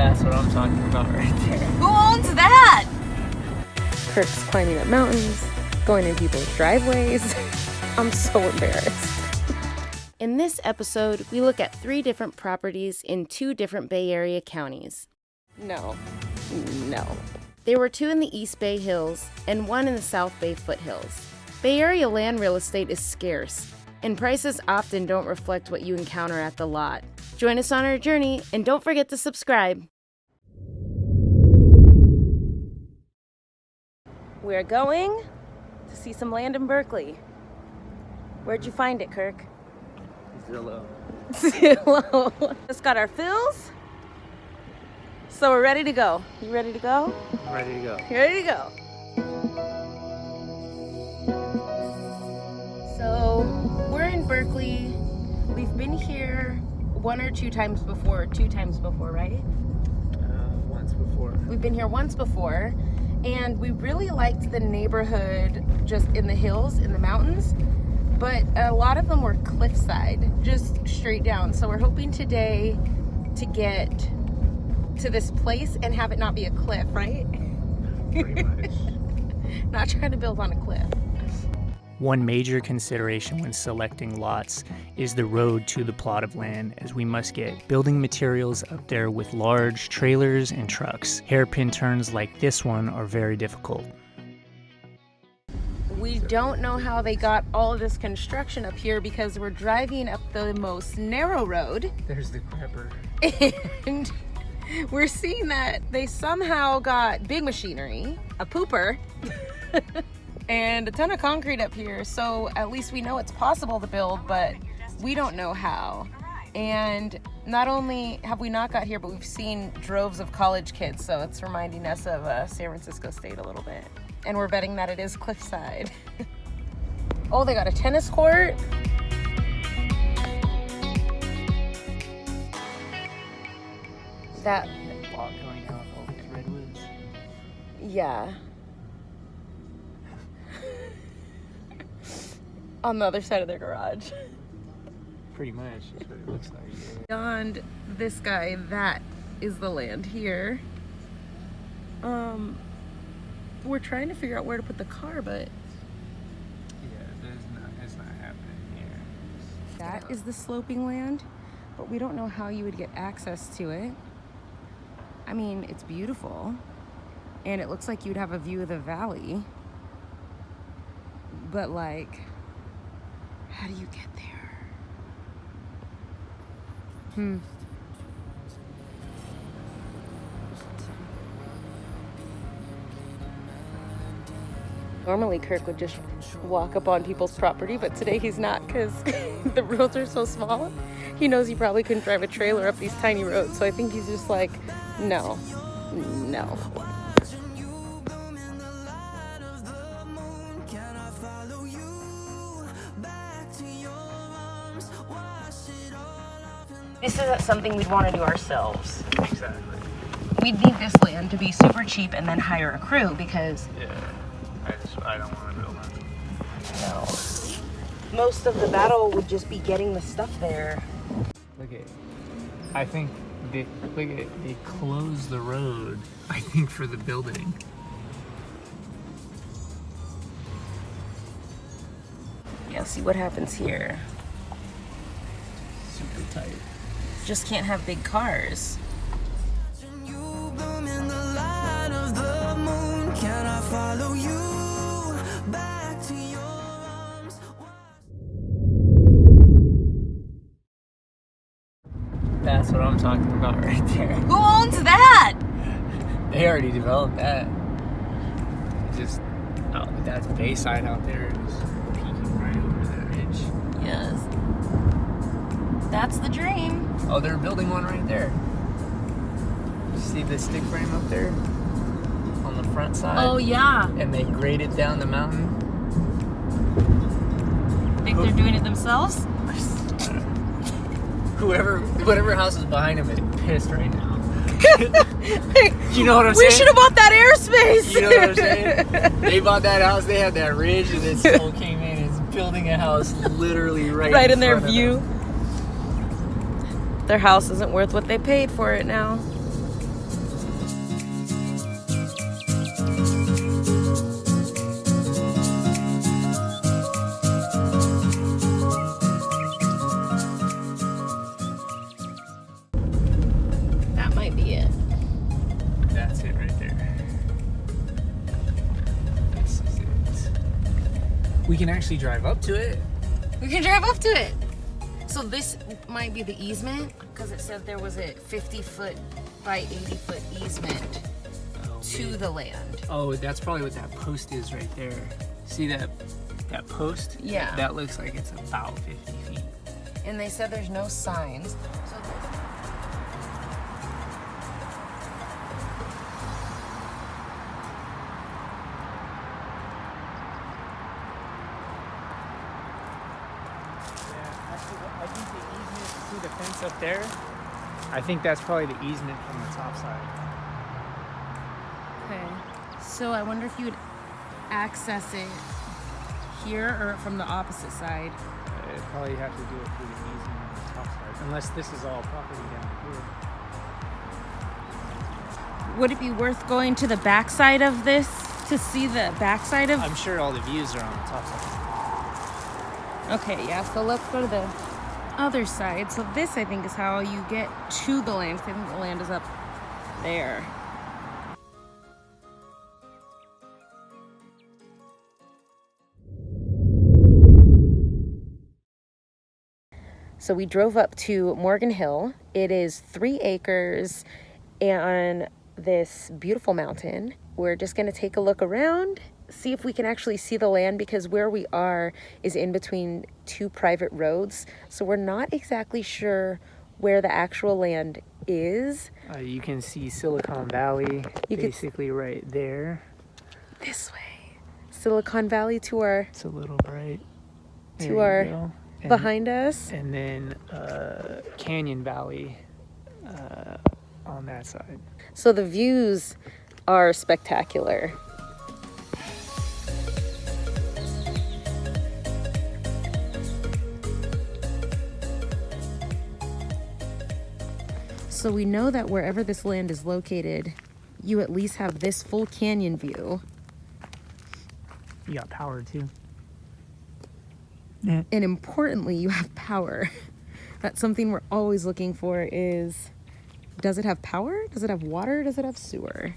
That's what I'm talking about right there. Who owns that? Kirk's climbing up mountains, going in people's driveways. I'm so embarrassed. In this episode, we look at 3 different properties in 2 different Bay Area counties. No. There were 2 in the East Bay Hills and 1 in the South Bay foothills. Bay Area land real estate is scarce, and prices often don't reflect what you encounter at the lot. Join us on our journey, and don't forget to subscribe. We're going to see some land in Berkeley. Where'd you find it, Kirk? Zillow. Just got our fills, so we're ready to go. You ready to go? I'm ready to go. You ready to go? So we're in Berkeley. We've been here 1 or 2 times before. 2 times before, right? Once before. We've been here once before, and we really liked the neighborhood just in the hills, in the mountains, but a lot of them were cliffside, just straight down. So we're hoping today to get to this place and have it not be a cliff, right? Pretty much. Not trying to build on a cliff. One major consideration when selecting lots is the road to the plot of land, as we must get building materials up there with large trailers and trucks. Hairpin turns like this one are very difficult. We don't know how they got all of this construction up here because we're driving up the most narrow road. There's the crapper. And we're seeing that they somehow got big machinery, a pooper, and a ton of concrete up here. So at least we know it's possible to build, but we don't know how. And not only have we not got here, but we've seen droves of college kids. So it's reminding us of San Francisco State a little bit. And we're betting that it is cliffside. Oh, they got a tennis court. That Walk going out all these redwoods. Yeah. On the other side of their garage. Pretty much. That's what it looks like. Yeah. Beyond this guy, that is the land here. We're trying to figure out where to put the car, but It's not happening here. that is the sloping land, but we don't know how you would get access to it. I mean, it's beautiful, and it looks like you'd have a view of the valley, but like, how do you get there? Normally Kirk would just walk up on people's property, but today he's not because the roads are so small. He knows he probably couldn't drive a trailer up these tiny roads, so I think he's just like, no. This isn't something we'd want to do ourselves. Exactly. We'd need this land to be super cheap and then hire a crew because I don't want to build on it. no, most of the battle would just be getting the stuff there. Look at, I think they closed the road, I think, for the building. Yeah, see what happens here. Super tight. Just can't have big cars. That's what I'm talking about right there. Who owns that? They already developed that. Just, that's Bayside out there. Just peeking right over that ridge. Yes. That's the dream. Oh, they're building one right there. You see the stick frame up there? On the front side? Oh, yeah. And they graded down the mountain. Think they're doing it themselves? Whatever house is behind them is pissed right now. You know what I'm saying? We should have bought that airspace. You know what I'm saying? They bought that house, they had that ridge, and then someone came in and is building a house literally right in their front of view. them. Their house isn't worth what they paid for it now. that's it right there. This is it. We can actually drive up to it. We can drive up to it. So this might be the easement, because it said there was a 50-foot by 80-foot easement to the land. Oh, that's probably what that post is right there. See that post? Yeah. That looks like it's about 50 feet. And they said there's no signs. So I think the easement, see the fence up there? I think that's probably the easement from the top side. okay. So I wonder if you would access it here or from the opposite side. I'd probably have to do it through the easement on the top side, unless this is all property down here. Would it be worth going to the backside of this to see the backside of? I'm sure all the views are on the top side. Okay, yeah. So let's go to the other side. So this, I think, is how you get to the land. 'Cause I think the land is up there. So we drove up to Morgan Hill. It is 3 acres and this beautiful mountain. We're just gonna take a look around, see if we can actually see the land, because where we are is in between 2 private roads. So we're not exactly sure where the actual land is. You can see Silicon Valley You could- basically right there. This way. Silicon Valley to our, It's a little bright. There to you our go. And- behind us. And then Canyon Valley on that side. So the views are spectacular. So we know that wherever this land is located, you at least have this full canyon view. You got power too. And importantly, you have power. That's something we're always looking for is, does it have power? Does it have water? Does it have sewer?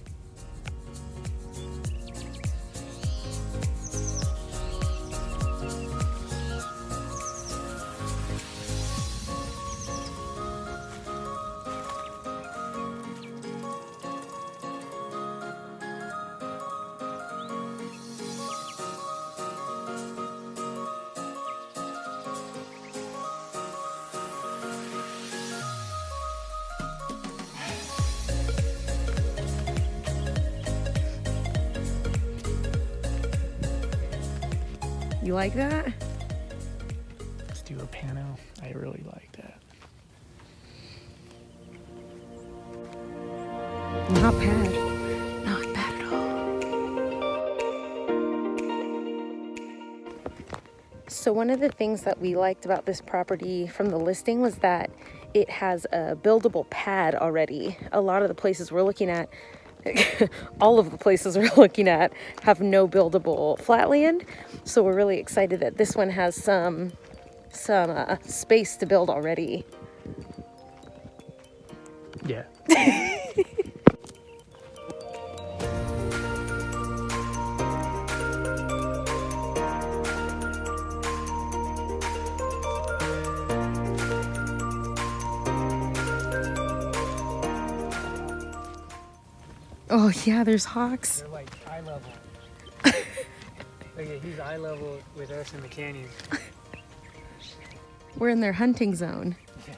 You like that? Let's do a pano. I really like that. Not bad. Not bad at all. So one of the things that we liked about this property from the listing was that it has a buildable pad already. A lot of the places we're looking at, all of the places we're looking at have no buildable flatland. So we're really excited that this one has some space to build already. Yeah. Oh yeah, there's hawks. They're like eye level. Look at, he's eye level with us in the canyon. We're in their hunting zone. Yeah.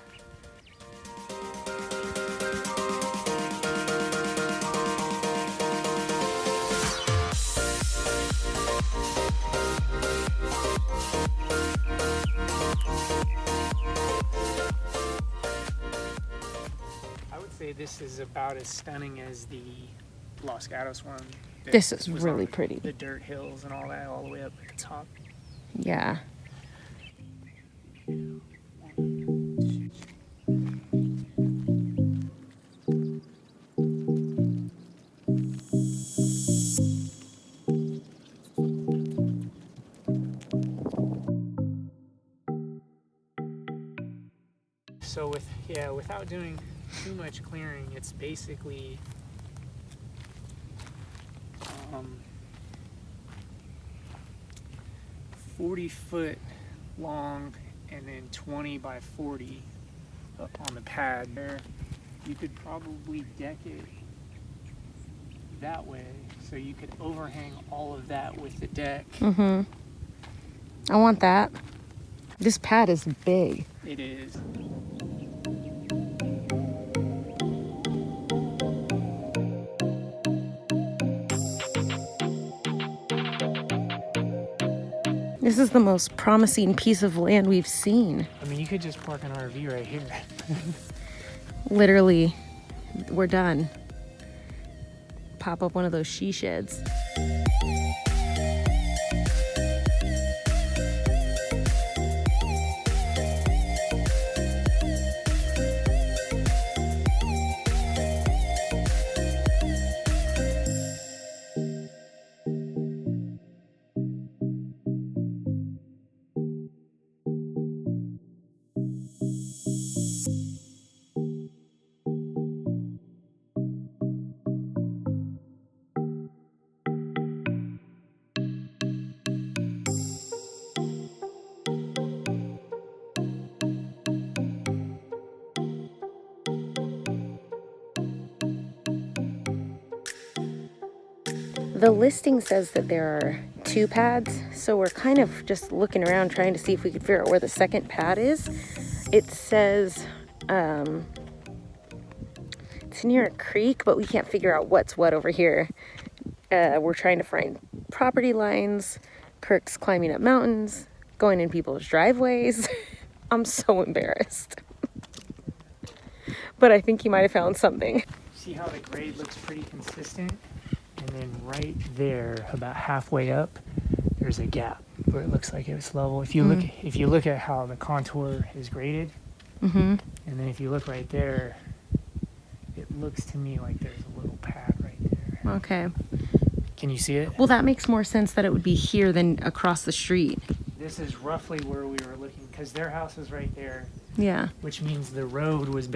I would say this is about as stunning as the Los Gatos one. that This is was really on pretty. The dirt hills and all that, all the way up at the top. Yeah. So without doing too much clearing, it's basically 40-foot long and then 20 by 40 up on the pad there. You could probably deck it that way, so you could overhang all of that with the deck. Mm-hmm. I want that. This pad is big. It is. This is the most promising piece of land we've seen. I mean, you could just park an RV right here. Literally, we're done. Pop up one of those she sheds. The listing says that there are 2 pads, so we're kind of just looking around trying to see if we could figure out where the second pad is. It says it's near a creek, but we can't figure out what's what over here. We're trying to find property lines. Kirk's climbing up mountains, going in people's driveways. I'm so embarrassed. But I think he might have found something. See how the grade looks pretty consistent? And then right there, about halfway up, there's a gap where it looks like it's level. If you look at how the contour is graded, and then if you look right there, it looks to me like there's a little pad right there. Okay. Can you see it? Well, that makes more sense that it would be here than across the street. This is roughly where we were looking, because their house is right there. Yeah. Which means the road was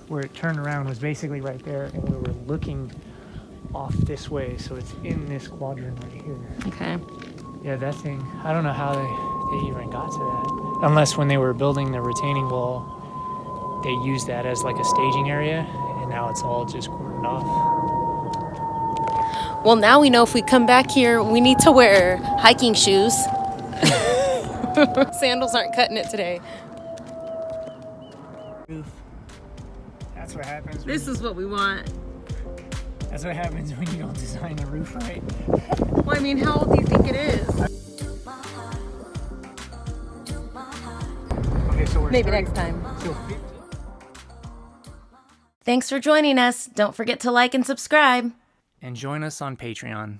where it turned around was basically right there, and we were looking off this way, so it's in this quadrant right here. Okay. Yeah, that thing, I don't know how they even got to that. Unless when they were building the retaining wall, they used that as like a staging area, and now it's all just cordoned off. Well, now we know if we come back here, we need to wear hiking shoes. Sandals aren't cutting it today. Roof. That's what happens. This is what we want. That's what happens when you don't design the roof right. Well, I mean, how old do you think it is? Okay, so Maybe next time. Thanks for joining us. Don't forget to like and subscribe. And join us on Patreon.